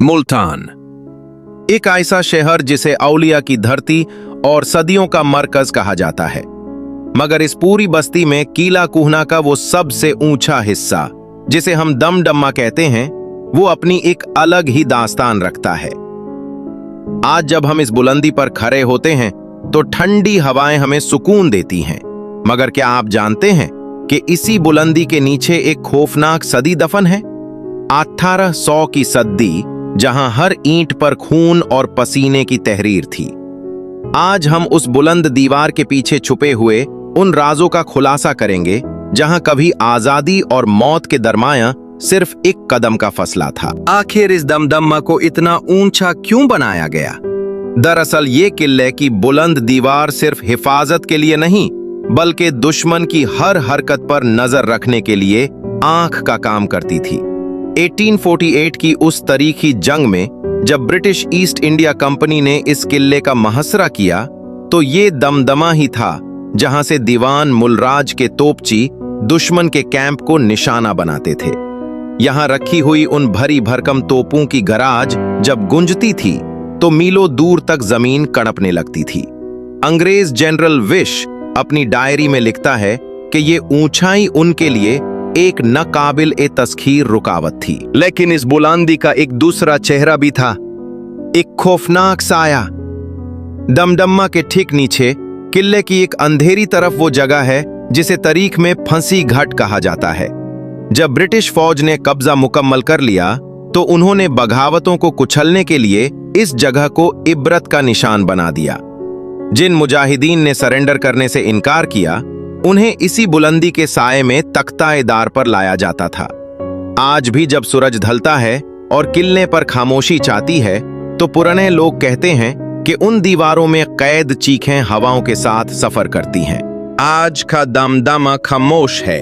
मुल्तान, एक ऐसा शहर जिसे औलिया की धरती और सदियों का मरकज कहा जाता है, मगर इस पूरी बस्ती में कीला कुहना का वो सबसे ऊंचा हिस्सा, जिसे हम दमदम्मा कहते हैं, वो अपनी एक अलग ही दास्तान रखता है। आज जब हम इस बुलंदी पर खड़े होते हैं तो ठंडी हवाएं हमें सुकून देती हैं, मगर क्या आप जानते हैं कि इसी बुलंदी के नीचे एक खौफनाक सदी दफन है? 1800 की सदी, जहां हर ईंट पर खून और पसीने की तहरीर थी। आज हम उस बुलंद दीवार के पीछे छुपे हुए उन राजों का खुलासा करेंगे, जहां कभी आजादी और मौत के दरमियान सिर्फ एक कदम का फसला था। आखिर इस दमदम्मा को इतना ऊंचा क्यों बनाया गया? दरअसल ये किले की बुलंद दीवार सिर्फ हिफाजत के लिए नहीं, बल्कि दुश्मन की हर हरकत पर नजर रखने के लिए आंख का काम करती थी। 1848 की उस तारीखी जंग में जब ब्रिटिश ईस्ट इंडिया कंपनी ने इस किले का मुहसरा किया, तो ये दमदमा ही था जहां से दीवान मुलराज के तोपची दुश्मन के कैंप को निशाना बनाते थे। यहां रखी हुई उन भरी भरकम तोपों की गराज जब गूंजती थी तो मीलों दूर तक जमीन कड़पने लगती थी। अंग्रेज जनरल विश अपनी डायरी में लिखता है कि ये ऊंचाई उनके लिए एक नाकाबिल तस्खीर रुकावट थी। लेकिन इस बुलंदी का एक दूसरा चेहरा भी था, एक खौफनाक साया। दमदम्मा के ठीक नीचे किले की एक अंधेरी तरफ वो जगह है जिसे तारीख में फंसी घाट कहा जाता है। जब ब्रिटिश फौज ने कब्जा मुकम्मल कर लिया तो उन्होंने बगावतों को कुचलने के लिए इस जगह को इबरत का निशान बना दिया। जिन मुजाहिदीन ने सरेंडर करने से इनकार किया, उन्हें इसी बुलंदी के साए में तख्ता-ए-दार पर लाया जाता था। आज भी जब सूरज ढलता है और किले पर खामोशी छाती है, तो पुराने लोग कहते हैं कि उन दीवारों में कैद चीखें हवाओं के साथ सफर करती हैं। आज का दमदमा खामोश है।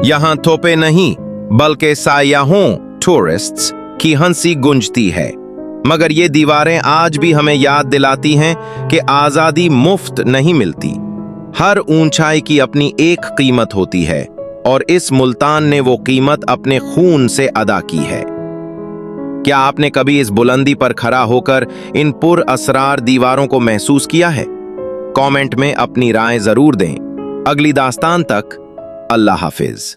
यहाँ तोपे नहीं, बल्कि सायाहों टूरिस्ट्स की हंसी गूंजती है। मगर ये दीवारें आज भी हमें याद दिलाती हैं कि आजादी मुफ्त नहीं मिलती। हर ऊंचाई की अपनी एक कीमत होती है, और इस मुल्तान ने वो कीमत अपने खून से अदा की है। क्या आपने कभी इस बुलंदी पर खड़ा होकर इन पुर असरार दीवारों को महसूस किया है? कमेंट में अपनी राय जरूर दें। अगली दास्तान तक अल्लाह हाफिज।